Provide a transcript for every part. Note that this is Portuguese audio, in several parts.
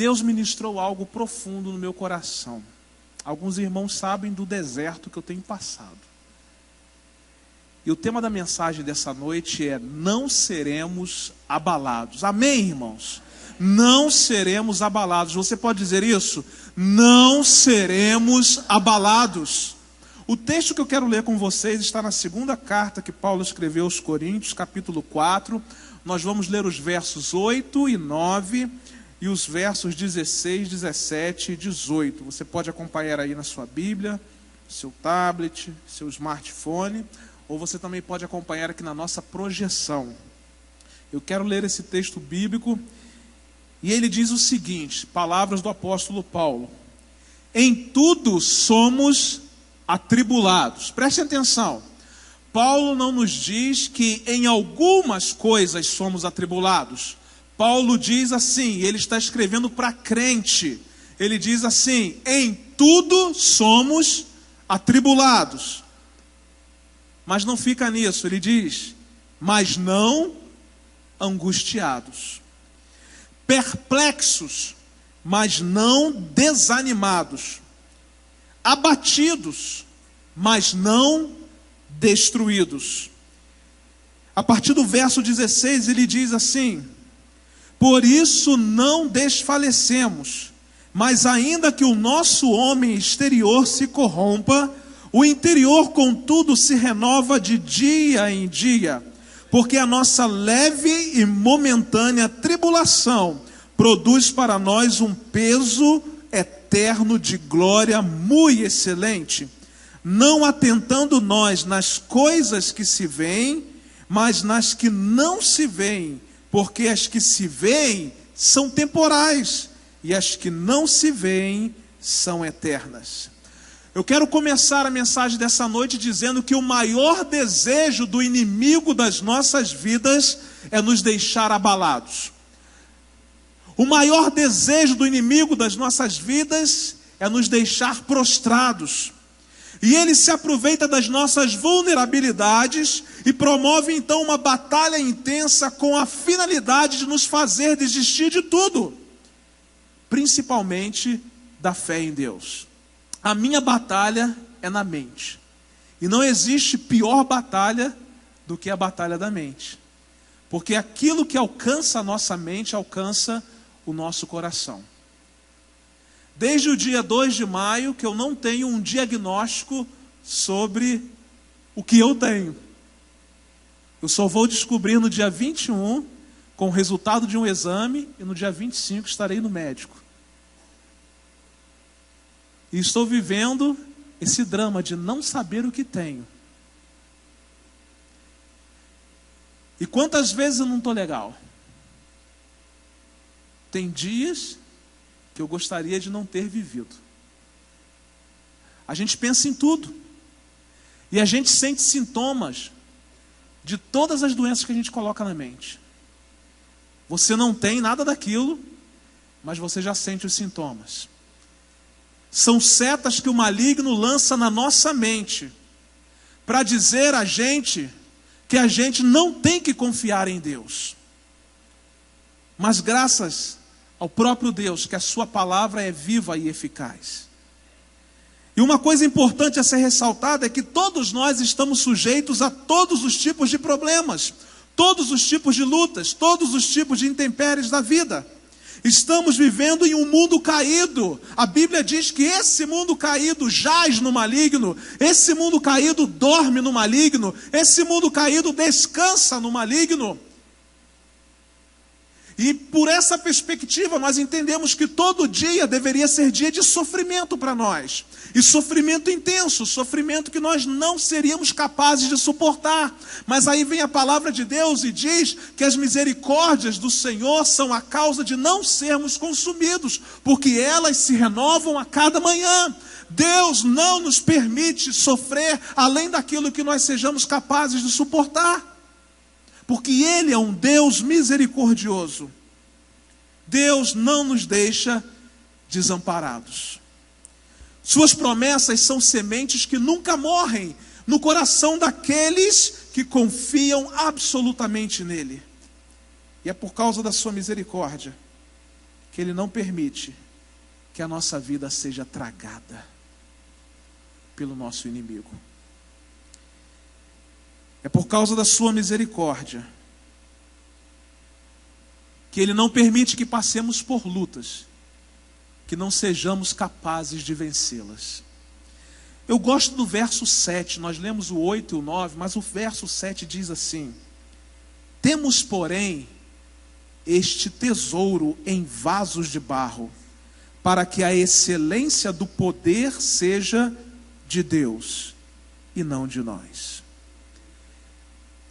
Deus ministrou algo profundo no meu coração. Alguns irmãos sabem do deserto que eu tenho passado. E o tema da mensagem dessa noite é: não seremos abalados. Amém, irmãos? Não seremos abalados. Você pode dizer isso? Não seremos abalados. O texto que eu quero ler com vocês está na segunda carta que Paulo escreveu aos Coríntios, capítulo 4. Nós vamos ler os versos 8 e 9 e os versos 16, 17 e 18. Você pode acompanhar aí na sua Bíblia, seu tablet, seu smartphone, ou você também pode acompanhar aqui na nossa projeção. Eu quero ler esse texto bíblico e ele diz o seguinte, palavras do apóstolo Paulo: em tudo somos atribulados. Preste atenção. Paulo não nos diz que em algumas coisas somos atribulados. Paulo diz assim, ele está escrevendo para crente. Ele diz assim: em tudo somos atribulados. Mas não fica nisso, ele diz: mas não angustiados. Perplexos, mas não desanimados. Abatidos, mas não destruídos. A partir do verso 16 ele diz assim: por isso não desfalecemos, mas ainda que o nosso homem exterior se corrompa, o interior contudo se renova de dia em dia, porque a nossa leve e momentânea tribulação produz para nós um peso eterno de glória muito excelente, não atentando nós nas coisas que se veem, mas nas que não se veem, porque as que se veem são temporais, e as que não se veem são eternas. Eu quero começar a mensagem dessa noite dizendo que o maior desejo do inimigo das nossas vidas é nos deixar abalados. O maior desejo do inimigo das nossas vidas é nos deixar prostrados. E ele se aproveita das nossas vulnerabilidades e promove então uma batalha intensa com a finalidade de nos fazer desistir de tudo, principalmente da fé em Deus. A minha batalha é na mente. E não existe pior batalha do que a batalha da mente. Porque aquilo que alcança a nossa mente, alcança o nosso coração. Desde o dia 2 de maio que eu não tenho um diagnóstico sobre o que eu tenho. Eu só vou descobrir no dia 21, com o resultado de um exame, e no dia 25 estarei no médico. E estou vivendo esse drama de não saber o que tenho. E quantas vezes eu não estou legal? Tem dias que eu gostaria de não ter vivido. A gente pensa em tudo. E a gente sente sintomas de todas as doenças que a gente coloca na mente. Você não tem nada daquilo, mas você já sente os sintomas. São setas que o maligno lança na nossa mente para dizer a gente que a gente não tem que confiar em Deus. Mas graças ao próprio Deus, que a sua palavra é viva e eficaz. E uma coisa importante a ser ressaltada é que todos nós estamos sujeitos a todos os tipos de problemas, todos os tipos de lutas, todos os tipos de intempéries da vida. Estamos vivendo em um mundo caído. A Bíblia diz que esse mundo caído jaz no maligno, esse mundo caído dorme no maligno, esse mundo caído descansa no maligno. E por essa perspectiva nós entendemos que todo dia deveria ser dia de sofrimento para nós. E sofrimento intenso, sofrimento que nós não seríamos capazes de suportar. Mas aí vem a palavra de Deus e diz que as misericórdias do Senhor são a causa de não sermos consumidos, porque elas se renovam a cada manhã. Deus não nos permite sofrer além daquilo que nós sejamos capazes de suportar. Porque Ele é um Deus misericordioso. Deus não nos deixa desamparados. Suas promessas são sementes que nunca morrem no coração daqueles que confiam absolutamente nele. E é por causa da sua misericórdia que Ele não permite que a nossa vida seja tragada pelo nosso inimigo. É por causa da sua misericórdia que Ele não permite que passemos por lutas que não sejamos capazes de vencê-las. Eu gosto do verso 7, nós lemos o 8 e o 9, mas o verso 7 diz assim: temos, porém, este tesouro em vasos de barro, para que a excelência do poder seja de Deus e não de nós.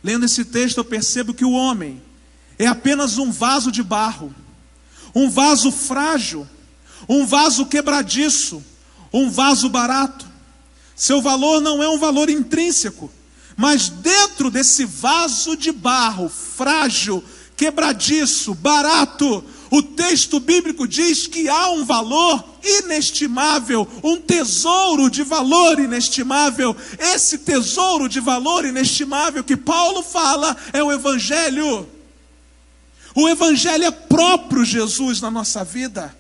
Lendo esse texto, eu percebo que o homem é apenas um vaso de barro, um vaso frágil, um vaso quebradiço, um vaso barato. Seu valor não é um valor intrínseco, mas dentro desse vaso de barro, frágil, quebradiço, barato, o texto bíblico diz que há um valor inestimável, um tesouro de valor inestimável. Esse tesouro de valor inestimável que Paulo fala é o Evangelho. O Evangelho é próprio Jesus na nossa vida.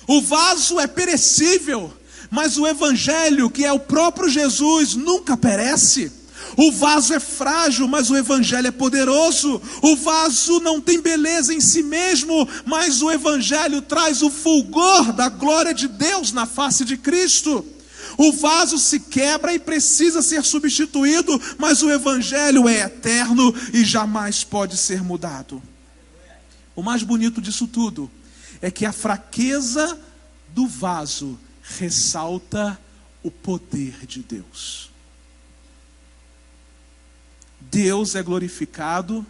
O vaso é perecível, mas o Evangelho, que é o próprio Jesus, nunca perece. O vaso é frágil, mas o Evangelho é poderoso. O vaso não tem beleza em si mesmo, mas o Evangelho traz o fulgor da glória de Deus na face de Cristo. O vaso se quebra e precisa ser substituído, mas o Evangelho é eterno e jamais pode ser mudado. O mais bonito disso tudo é que a fraqueza do vaso ressalta o poder de Deus. Deus é glorificado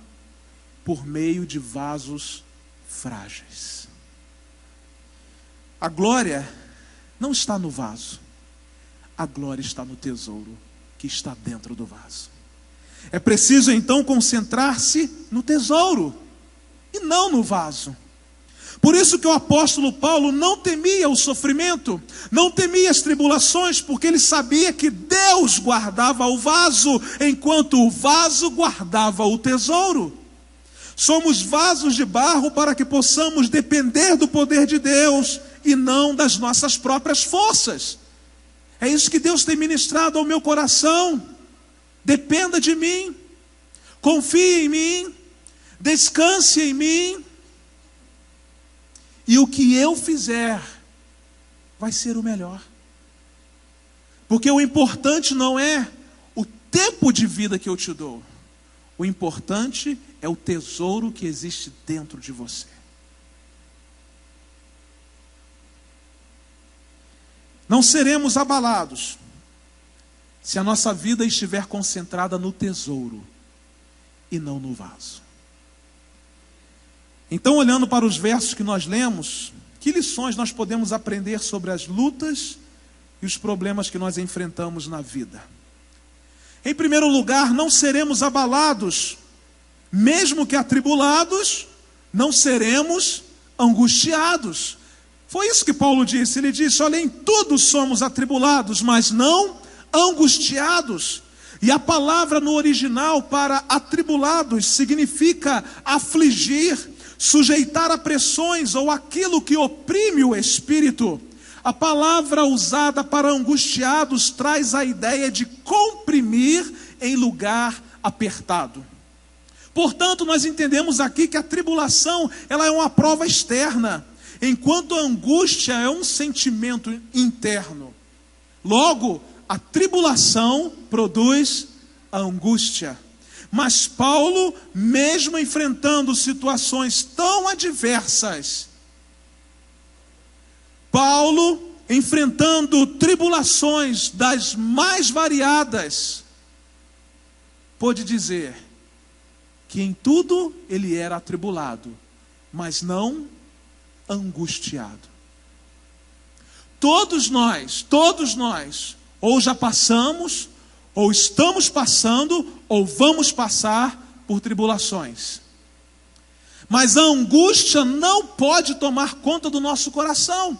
por meio de vasos frágeis. A glória não está no vaso, a glória está no tesouro que está dentro do vaso. É preciso então concentrar-se no tesouro e não no vaso. Por isso que o apóstolo Paulo não temia o sofrimento, não temia as tribulações, porque ele sabia que Deus guardava o vaso, enquanto o vaso guardava o tesouro. Somos vasos de barro para que possamos depender do poder de Deus e não das nossas próprias forças. É isso que Deus tem ministrado ao meu coração. Dependa de mim, confie em mim, descanse em mim. E o que eu fizer vai ser o melhor. Porque o importante não é o tempo de vida que eu te dou. O importante é o tesouro que existe dentro de você. Não seremos abalados se a nossa vida estiver concentrada no tesouro e não no vaso. Então, olhando para os versos que nós lemos, que lições nós podemos aprender sobre as lutas e os problemas que nós enfrentamos na vida? Em primeiro lugar, não seremos abalados, mesmo que atribulados, não seremos angustiados. Foi isso que Paulo disse. Ele disse: olha, em tudo somos atribulados, mas não angustiados. E a palavra no original para atribulados significa afligir, sujeitar a pressões ou aquilo que oprime o espírito. A palavra usada para angustiados traz a ideia de comprimir em lugar apertado. Portanto, nós entendemos aqui que a tribulação, ela é uma prova externa, enquanto a angústia é um sentimento interno. Logo, a tribulação produz a angústia. Mas Paulo, mesmo enfrentando situações tão adversas, Paulo, enfrentando tribulações das mais variadas, pôde dizer que em tudo ele era atribulado, mas não angustiado. Todos nós, ou já passamos, ou estamos passando, ou vamos passar por tribulações. Mas a angústia não pode tomar conta do nosso coração.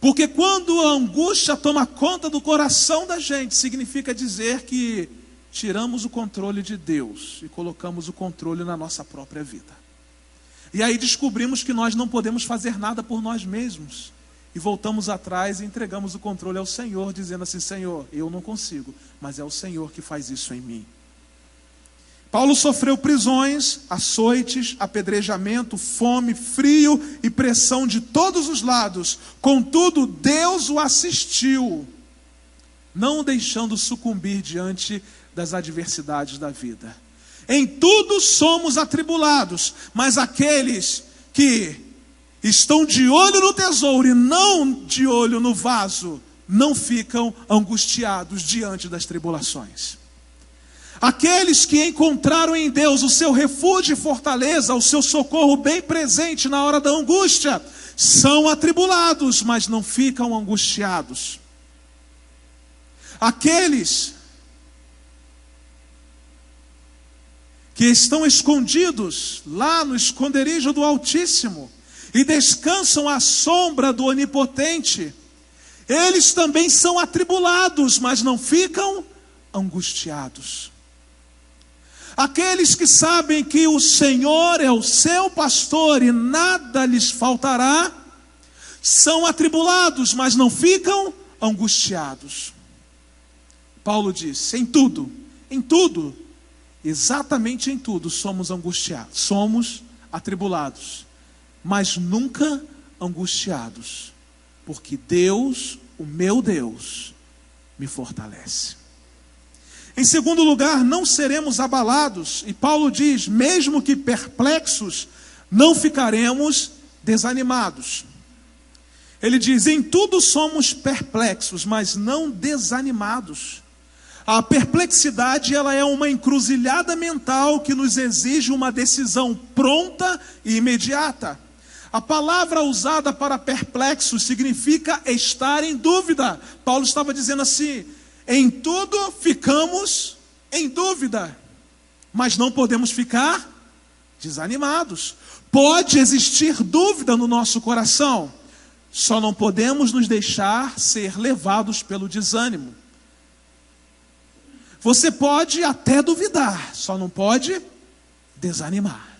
Porque quando a angústia toma conta do coração da gente, significa dizer que tiramos o controle de Deus e colocamos o controle na nossa própria vida. E aí descobrimos que nós não podemos fazer nada por nós mesmos. E voltamos atrás e entregamos o controle ao Senhor, dizendo assim: Senhor, eu não consigo, mas é o Senhor que faz isso em mim. Paulo sofreu prisões, açoites, apedrejamento, fome, frio e pressão de todos os lados. Contudo, Deus o assistiu, não o deixando sucumbir diante das adversidades da vida. Em tudo somos atribulados, mas aqueles que estão de olho no tesouro e não de olho no vaso, não ficam angustiados diante das tribulações. Aqueles que encontraram em Deus o seu refúgio e fortaleza, o seu socorro bem presente na hora da angústia, são atribulados, mas não ficam angustiados. Aqueles que estão escondidos lá no esconderijo do Altíssimo e descansam à sombra do Onipotente, eles também são atribulados, mas não ficam angustiados. Aqueles que sabem que o Senhor é o seu pastor e nada lhes faltará, são atribulados, mas não ficam angustiados. Paulo diz: em tudo, exatamente em tudo somos angustiados, somos atribulados, mas nunca angustiados, porque Deus, o meu Deus, me fortalece. Em segundo lugar, não seremos abalados, e Paulo diz: mesmo que perplexos, não ficaremos desanimados. Ele diz: em tudo somos perplexos, mas não desanimados. A perplexidade, ela é uma encruzilhada mental que nos exige uma decisão pronta e imediata. A palavra usada para perplexo significa estar em dúvida. Paulo estava dizendo assim: em tudo ficamos em dúvida, mas não podemos ficar desanimados. Pode existir dúvida no nosso coração, só não podemos nos deixar ser levados pelo desânimo. Você pode até duvidar, só não pode desanimar.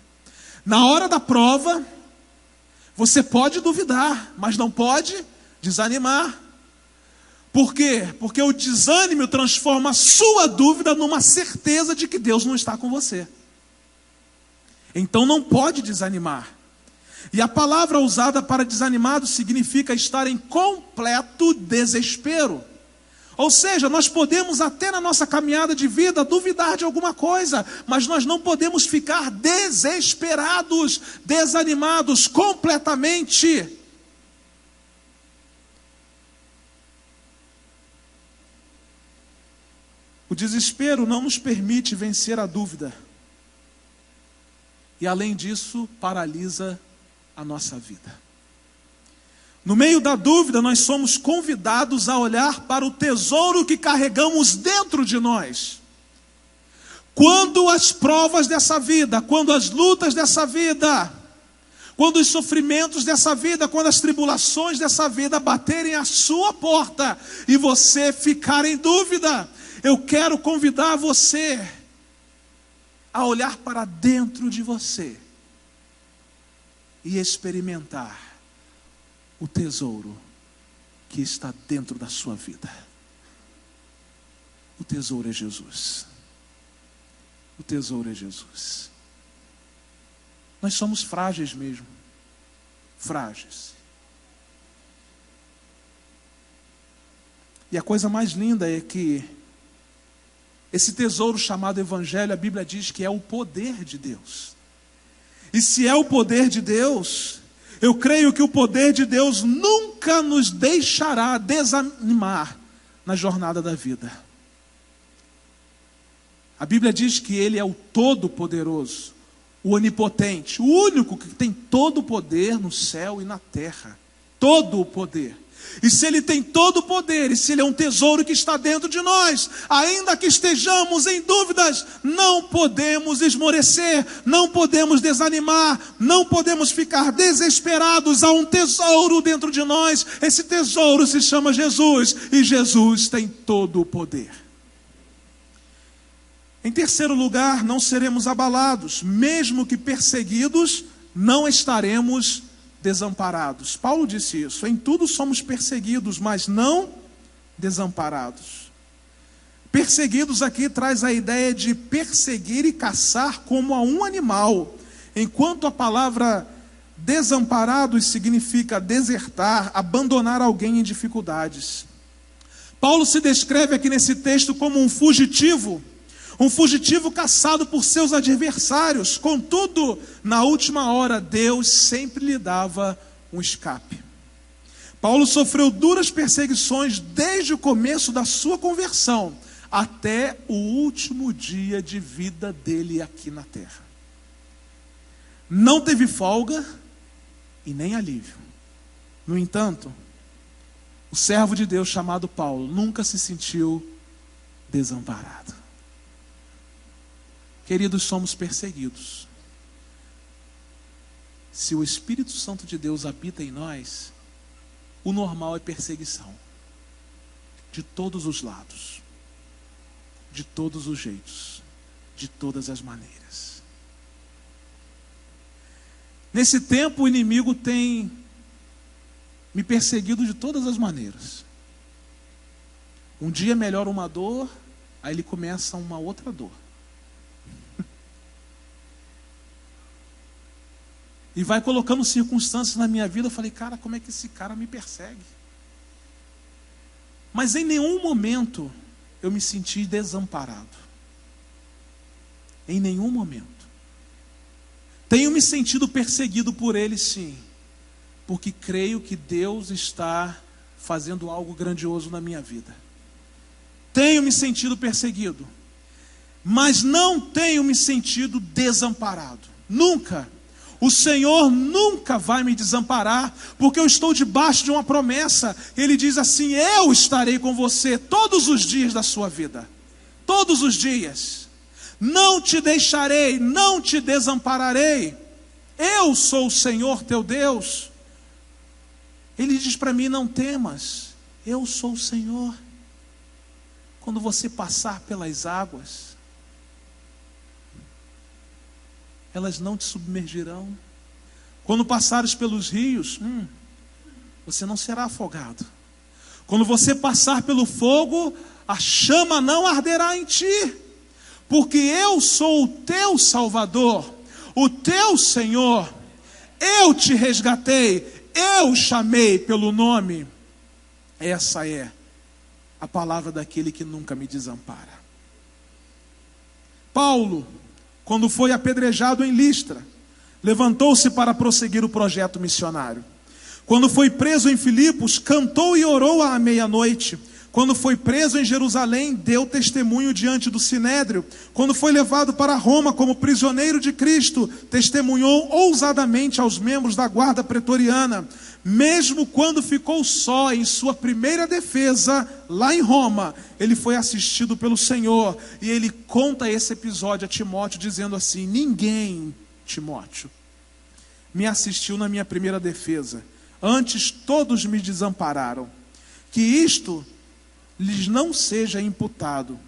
Na hora da prova, você pode duvidar, mas não pode desanimar. Por quê? Porque o desânimo transforma a sua dúvida numa certeza de que Deus não está com você. Então não pode desanimar. E a palavra usada para desanimado significa estar em completo desespero. Ou seja, nós podemos até na nossa caminhada de vida duvidar de alguma coisa, mas nós não podemos ficar desesperados, desanimados completamente. O desespero não nos permite vencer a dúvida. E além disso, paralisa a nossa vida. No meio da dúvida, nós somos convidados a olhar para o tesouro que carregamos dentro de nós. Quando as provas dessa vida, quando as lutas dessa vida, quando os sofrimentos dessa vida, quando as tribulações dessa vida baterem à sua porta e você ficar em dúvida, eu quero convidar você a olhar para dentro de você e experimentar o tesouro que está dentro da sua vida. O tesouro é Jesus. O tesouro é Jesus. Nós somos frágeis mesmo. Frágeis. E a coisa mais linda é que esse tesouro chamado Evangelho, a Bíblia diz que é o poder de Deus. E se é o poder de Deus, eu creio que o poder de Deus nunca nos deixará desanimar na jornada da vida. A Bíblia diz que Ele é o Todo-Poderoso, o Onipotente, o único que tem todo o poder no céu e na terra. Todo o poder. E se Ele tem todo o poder, e se Ele é um tesouro que está dentro de nós, ainda que estejamos em dúvidas, não podemos esmorecer, não podemos desanimar, não podemos ficar desesperados. Há um tesouro dentro de nós, esse tesouro se chama Jesus, e Jesus tem todo o poder. Em terceiro lugar, não seremos abalados, mesmo que perseguidos, não estaremos desamparados. Paulo disse isso. Em tudo somos perseguidos, mas não desamparados. Perseguidos aqui traz a ideia de perseguir e caçar como a um animal, enquanto a palavra desamparados significa desertar, abandonar alguém em dificuldades. Paulo se descreve aqui nesse texto como um fugitivo caçado por seus adversários. Contudo, na última hora, Deus sempre lhe dava um escape. Paulo sofreu duras perseguições desde o começo da sua conversão até o último dia de vida dele aqui na terra. Não teve folga e nem alívio. No entanto, o servo de Deus chamado Paulo nunca se sentiu desamparado. Queridos, somos perseguidos. Se o Espírito Santo de Deus habita em nós, o normal é perseguição. De todos os lados. De todos os jeitos. De todas as maneiras. Nesse tempo o inimigo tem me perseguido de todas as maneiras. Um dia melhora uma dor, aí ele começa uma outra dor. E vai colocando circunstâncias na minha vida. Eu falei, cara, como é que esse cara me persegue? Mas em nenhum momento eu me senti desamparado. Em nenhum momento. Tenho me sentido perseguido por ele, sim. Porque creio que Deus está fazendo algo grandioso na minha vida. Tenho me sentido perseguido. Mas não tenho me sentido desamparado. Nunca. O Senhor nunca vai me desamparar, porque eu estou debaixo de uma promessa. Ele diz assim: eu estarei com você todos os dias da sua vida. Todos os dias. Não te deixarei, não te desampararei. Eu sou o Senhor teu Deus. Ele diz para mim: não temas, eu sou o Senhor. Quando você passar pelas águas, elas não te submergirão. Quando passares pelos rios, você não será afogado. Quando você passar pelo fogo, a chama não arderá em ti. Porque eu sou o teu Salvador, o teu Senhor. Eu te resgatei, eu chamei pelo nome. Essa é a palavra daquele que nunca me desampara. Paulo, quando foi apedrejado em Listra, levantou-se para prosseguir o projeto missionário. Quando foi preso em Filipos, cantou e orou à meia-noite. Quando foi preso em Jerusalém, deu testemunho diante do Sinédrio. Quando foi levado para Roma como prisioneiro de Cristo, testemunhou ousadamente aos membros da guarda pretoriana. Mesmo quando ficou só em sua primeira defesa, lá em Roma, ele foi assistido pelo Senhor. E ele conta esse episódio a Timóteo, dizendo assim: ninguém, Timóteo, me assistiu na minha primeira defesa. Antes todos me desampararam. Que isto lhes não seja imputado.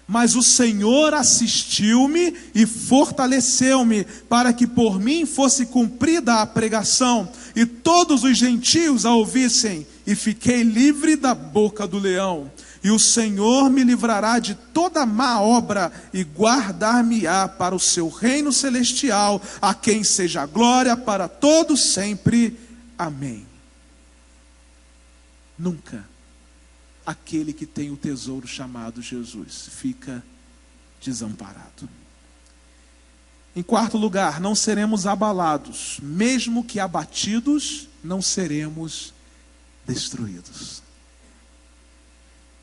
Mas o Senhor assistiu-me e fortaleceu-me, para que por mim fosse cumprida a pregação, e todos os gentios a ouvissem, e fiquei livre da boca do leão. E o Senhor me livrará de toda má obra, e guardar-me-á para o seu reino celestial, a quem seja a glória para todos sempre. Amém. Nunca aquele que tem o tesouro chamado Jesus fica desamparado. Em quarto lugar, não seremos abalados, mesmo que abatidos, não seremos destruídos.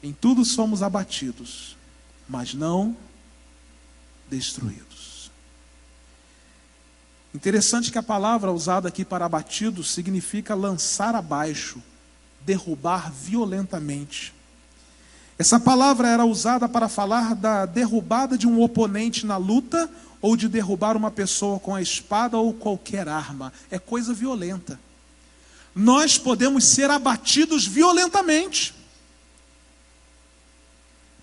Em tudo somos abatidos, mas não destruídos. Interessante que a palavra usada aqui para abatidos significa lançar abaixo, derrubar violentamente. Essa palavra era usada para falar da derrubada de um oponente na luta, ou de derrubar uma pessoa com a espada ou qualquer arma. É coisa violenta. Nós podemos ser abatidos violentamente,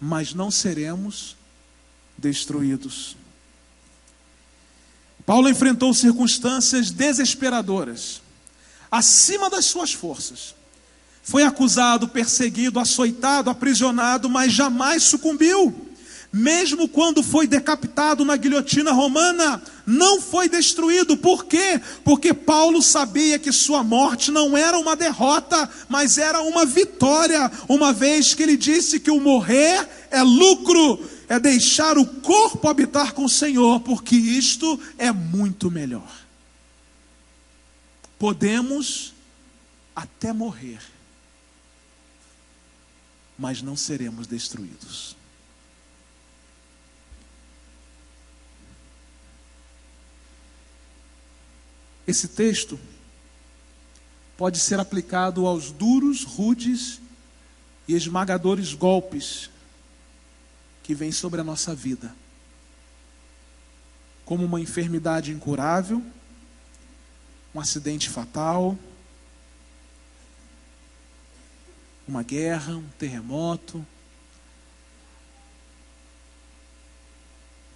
mas não seremos destruídos. Paulo enfrentou circunstâncias desesperadoras, acima das suas forças. Foi acusado, perseguido, açoitado, aprisionado, mas jamais sucumbiu. Mesmo quando foi decapitado na guilhotina romana, não foi destruído. Por quê? Porque Paulo sabia que sua morte não era uma derrota, mas era uma vitória, uma vez que ele disse que o morrer é lucro, é deixar o corpo habitar com o Senhor, porque isto é muito melhor. Podemos até morrer, mas não seremos destruídos. Esse texto pode ser aplicado aos duros, rudes e esmagadores golpes que vêm sobre a nossa vida, como uma enfermidade incurável, um acidente fatal, uma guerra, um terremoto.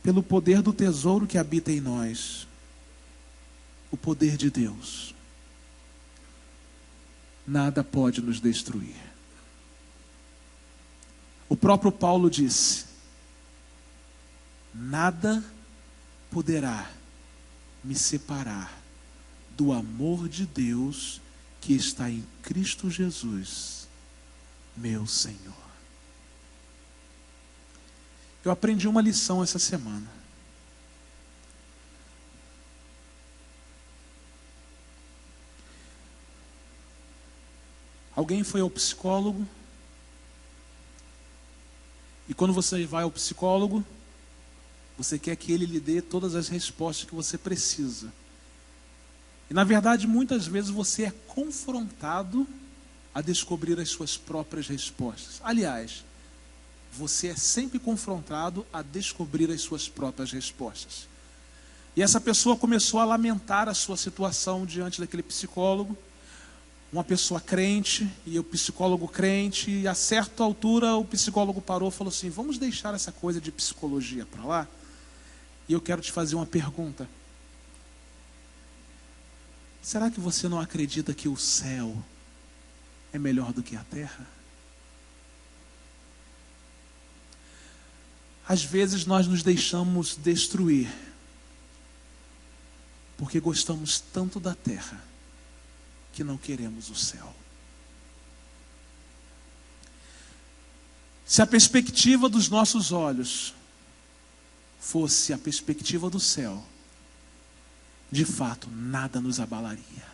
Pelo poder do tesouro que habita em nós, o poder de Deus, nada pode nos destruir. O próprio Paulo disse: nada poderá me separar do amor de Deus que está em Cristo Jesus, meu Senhor. Eu aprendi uma lição essa semana. Alguém foi ao psicólogo, e quando você vai ao psicólogo, você quer que ele lhe dê todas as respostas que você precisa. E na verdade, muitas vezes você é confrontado a descobrir as suas próprias respostas. Aliás, você é sempre confrontado a descobrir as suas próprias respostas. E essa pessoa começou a lamentar a sua situação diante daquele psicólogo. Uma pessoa crente e o psicólogo crente, e a certa altura o psicólogo parou e falou assim: vamos deixar essa coisa de psicologia para lá, e eu quero te fazer uma pergunta. Será que você não acredita que o céu é melhor do que a terra? Às vezes nós nos deixamos destruir porque gostamos tanto da terra que não queremos o céu. Se a perspectiva dos nossos olhos fosse a perspectiva do céu, de fato, nada nos abalaria.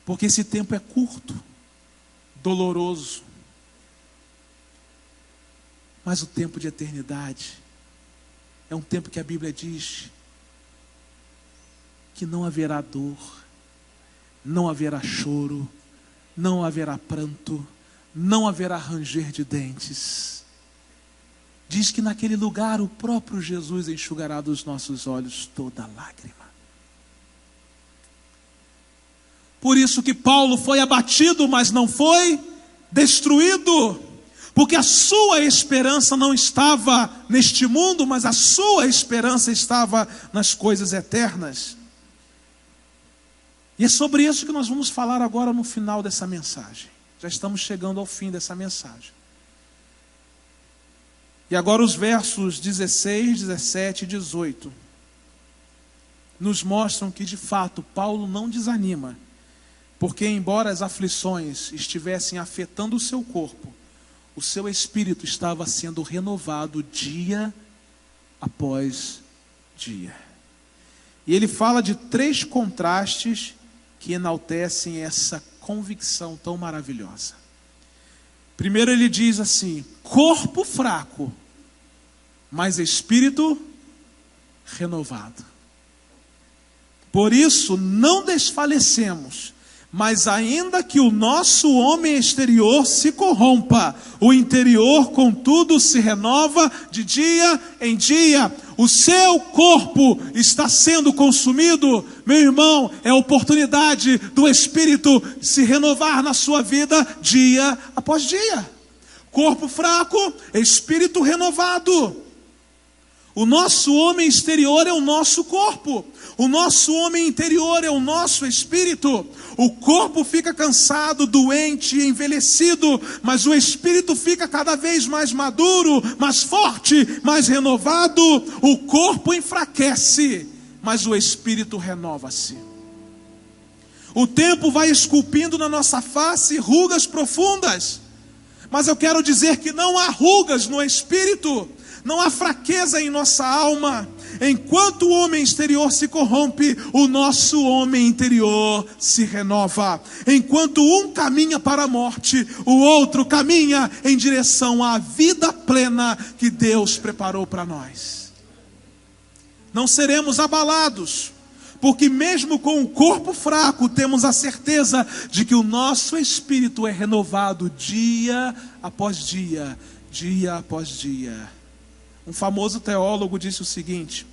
Porque esse tempo é curto, doloroso, mas o tempo de eternidade é um tempo que a Bíblia diz que não haverá dor, não haverá choro, não haverá pranto, não haverá ranger de dentes. Diz que naquele lugar o próprio Jesus enxugará dos nossos olhos toda lágrima. Por isso que Paulo foi abatido, mas não foi destruído. Porque a sua esperança não estava neste mundo, mas a sua esperança estava nas coisas eternas. E é sobre isso que nós vamos falar agora no final dessa mensagem. Já estamos chegando ao fim dessa mensagem. E agora os versos 16, 17 e 18 nos mostram que de fato Paulo não desanima, porque embora as aflições estivessem afetando o seu corpo, o seu espírito estava sendo renovado dia após dia. E ele fala de 3 contrastes que enaltecem essa convicção tão maravilhosa. Primeiro ele diz assim: corpo fraco, mas espírito renovado. Por isso não desfalecemos, mas ainda que o nosso homem exterior se corrompa, o interior contudo se renova de dia em dia. O seu corpo está sendo consumido, meu irmão, é a oportunidade do Espírito se renovar na sua vida dia após dia. Corpo fraco, espírito renovado. O nosso homem exterior é o nosso corpo. O nosso homem interior é o nosso espírito. O corpo fica cansado, doente, envelhecido, mas o espírito fica cada vez mais maduro, mais forte, mais renovado. O corpo enfraquece, mas o espírito renova-se. O tempo vai esculpindo na nossa face rugas profundas, mas eu quero dizer que não há rugas no espírito. Não há fraqueza em nossa alma. Enquanto o homem exterior se corrompe, o nosso homem interior se renova. Enquanto um caminha para a morte, o outro caminha em direção à vida plena que Deus preparou para nós. Não seremos abalados, porque mesmo com o corpo fraco, temos a certeza de que o nosso espírito é renovado dia após dia, dia após dia. Um famoso teólogo disse o seguinte: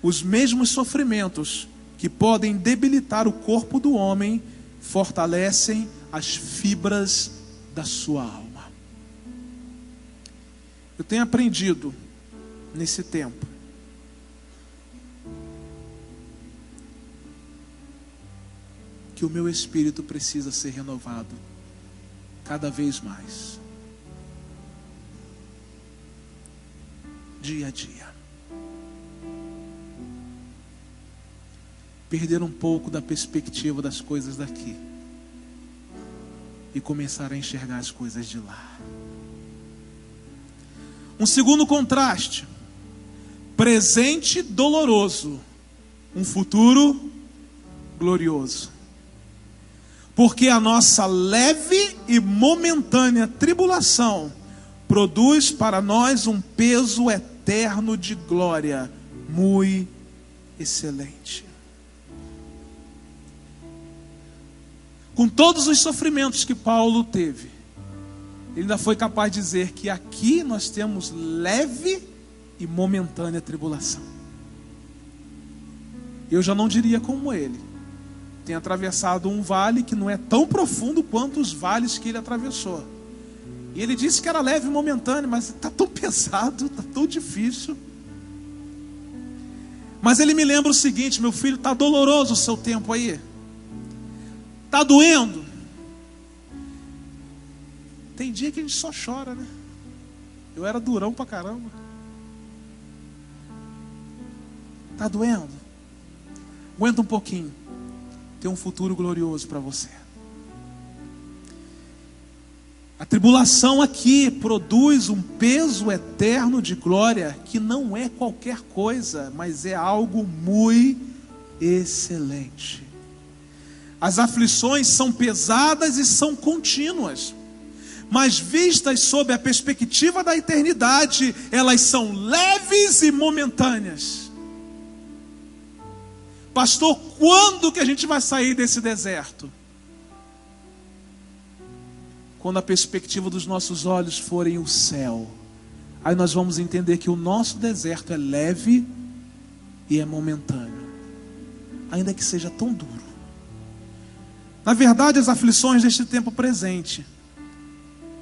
os mesmos sofrimentos que podem debilitar o corpo do homem fortalecem as fibras da sua alma. Eu tenho aprendido nesse tempo que o meu espírito precisa ser renovado cada vez mais. Dia a dia. Perder um pouco da perspectiva das coisas daqui e começar a enxergar as coisas de lá. Um segundo contraste: presente doloroso, um futuro glorioso. Porque a nossa leve e momentânea tribulação produz para nós um peso eterno de glória, muito excelente. Com todos os sofrimentos que Paulo teve, ele ainda foi capaz de dizer que aqui nós temos leve e momentânea tribulação. Eu já não diria como ele. Tem atravessado um vale que não é tão profundo quanto os vales que ele atravessou. E ele disse que era leve e momentâneo, mas está tão pesado, está tão difícil. Mas ele me lembra o seguinte: meu filho, está doloroso o seu tempo aí. Está doendo. Tem dia que a gente só chora, né? Eu era durão pra caramba. Está doendo? Aguenta um pouquinho. Tem um futuro glorioso para você. A tribulação aqui produz um peso eterno de glória que não é qualquer coisa, mas é algo muito excelente. As aflições são pesadas e são contínuas, mas vistas sob a perspectiva da eternidade, elas são leves e momentâneas. Pastor, quando que a gente vai sair desse deserto? Quando a perspectiva dos nossos olhos forem o céu, aí nós vamos entender que o nosso deserto é leve e é momentâneo, ainda que seja tão duro. Na verdade, as aflições deste tempo presente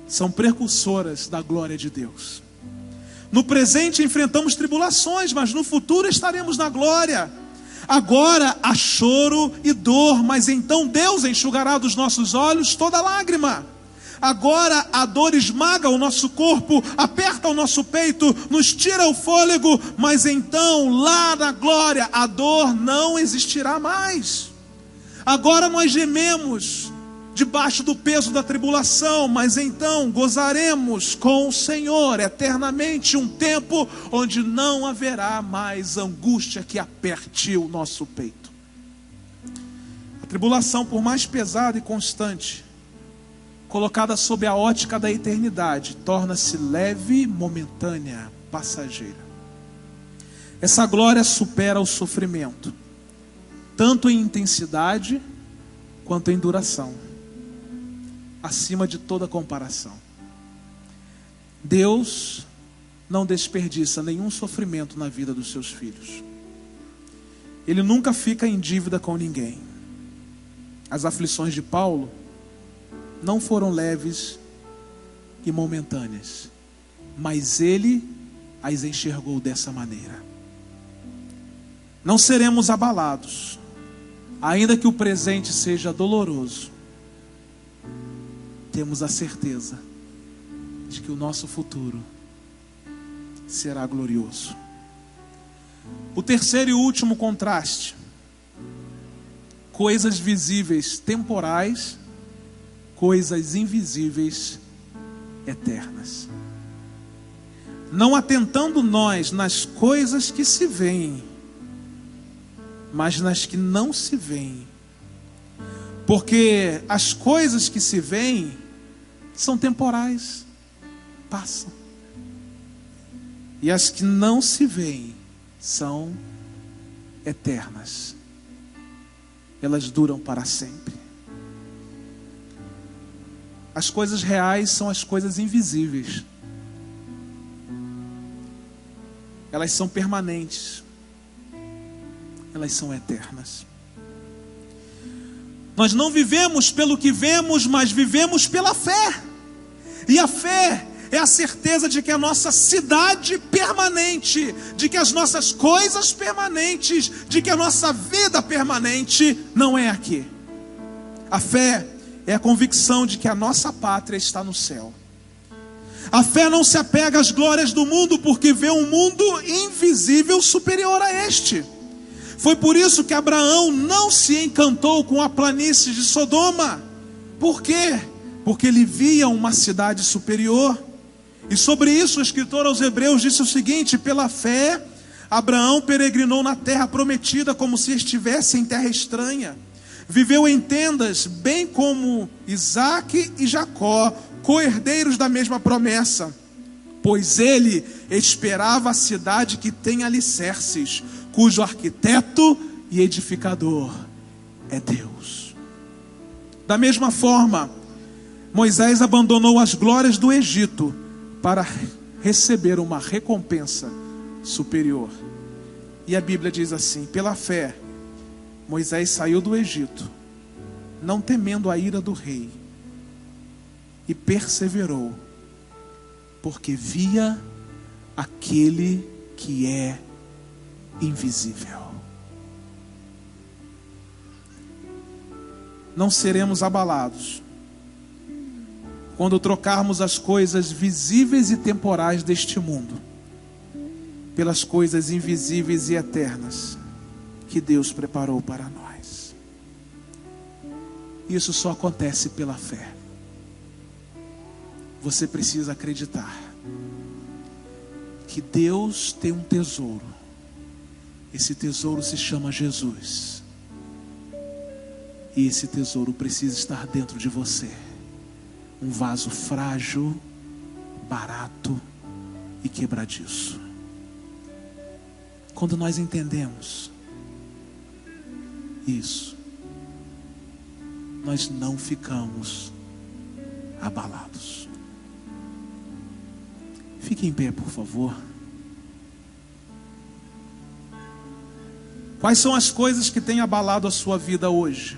são precursoras da glória de Deus. No presente enfrentamos tribulações, mas no futuro estaremos na glória. Agora há choro e dor, mas então Deus enxugará dos nossos olhos toda lágrima. Agora a dor esmaga o nosso corpo, aperta o nosso peito, nos tira o fôlego, mas então lá na glória a dor não existirá mais. Agora nós gememos debaixo do peso da tribulação, mas então gozaremos com o Senhor eternamente, um tempo onde não haverá mais angústia que aperte o nosso peito. A tribulação, por mais pesada e constante, colocada sob a ótica da eternidade, torna-se leve, momentânea, passageira. Essa glória supera o sofrimento, tanto em intensidade quanto em duração, acima de toda comparação. Deus não desperdiça nenhum sofrimento na vida dos seus filhos. Ele nunca fica em dívida com ninguém. As aflições de Paulo não foram leves e momentâneas, mas ele as enxergou dessa maneira. Não seremos abalados, ainda que o presente seja doloroso. Temos a certeza de que o nosso futuro será glorioso. O terceiro e último contraste: coisas visíveis temporais, coisas invisíveis eternas. Não atentando nós nas coisas que se veem, mas nas que não se veem. Porque as coisas que se veem são temporais, passam. E as que não se veem são eternas. Elas duram para sempre. As coisas reais são as coisas invisíveis. Elas são permanentes. Elas são eternas. Nós não vivemos pelo que vemos, mas vivemos pela fé. E a fé é a certeza de que a nossa cidade permanente, de que as nossas coisas permanentes, de que a nossa vida permanente não é aqui. A fé é a convicção de que a nossa pátria está no céu. A fé não se apega às glórias do mundo, porque vê um mundo invisível superior a este. Foi por isso que Abraão não se encantou com a planície de Sodoma. Por quê? Porque ele via uma cidade superior. E sobre isso o escritor aos Hebreus disse o seguinte: pela fé, Abraão peregrinou na terra prometida como se estivesse em terra estranha. Viveu em tendas, bem como Isaque e Jacó, co-herdeiros da mesma promessa. Pois ele esperava a cidade que tem alicerces, cujo arquiteto e edificador é Deus. Da mesma forma, Moisés abandonou as glórias do Egito para receber uma recompensa superior. E a Bíblia diz assim: pela fé, Moisés saiu do Egito, não temendo a ira do rei, e perseverou, porque via aquele que é invisível. Não seremos abalados quando trocarmos as coisas visíveis e temporais deste mundo pelas coisas invisíveis e eternas que Deus preparou para nós. Isso só acontece pela fé. Você precisa acreditar que Deus tem um tesouro. Esse tesouro se chama Jesus. E esse tesouro precisa estar dentro de você. Um vaso frágil, barato e quebradiço. Quando nós entendemos isso, nós não ficamos abalados. Fique em pé, por favor. Quais são as coisas que têm abalado a sua vida hoje?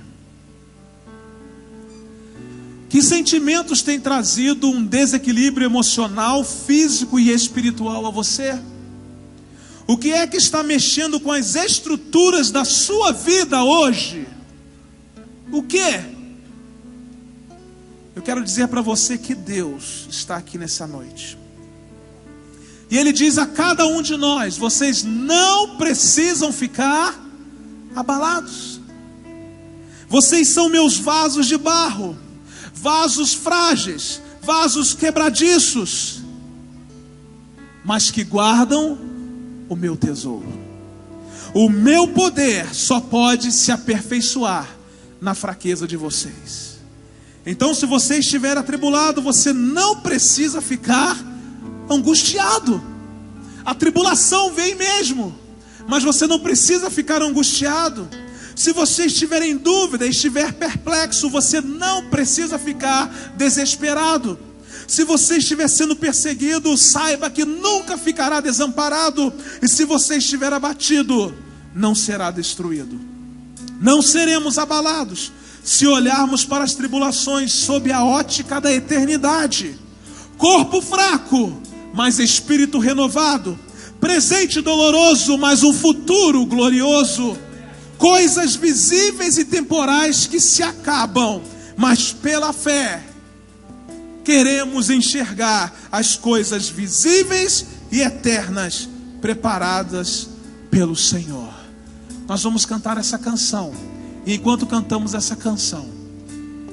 Que sentimentos têm trazido um desequilíbrio emocional, físico e espiritual a você? O que é que está mexendo com as estruturas da sua vida hoje? O que? Eu quero dizer para você que Deus está aqui nessa noite. E Ele diz a cada um de nós: vocês não precisam ficar abalados. Vocês são meus vasos de barro, vasos frágeis, vasos quebradiços, mas que guardam o meu tesouro. O meu poder só pode se aperfeiçoar na fraqueza de vocês. Então, se você estiver atribulado, você não precisa ficar angustiado. A tribulação vem mesmo, mas você não precisa ficar angustiado. Se você estiver em dúvida, estiver perplexo, você não precisa ficar desesperado. Se você estiver sendo perseguido, saiba que nunca ficará desamparado. E se você estiver abatido, não será destruído. Não seremos abalados se olharmos para as tribulações sob a ótica da eternidade. Corpo fraco, mas espírito renovado. Presente doloroso, mas um futuro glorioso. Coisas visíveis e temporais que se acabam, mas pela fé queremos enxergar as coisas visíveis e eternas preparadas pelo Senhor. Nós vamos cantar essa canção. E enquanto cantamos essa canção,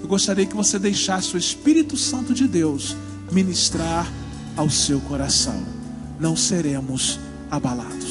eu gostaria que você deixasse o Espírito Santo de Deus ministrar ao seu coração. Não seremos abalados.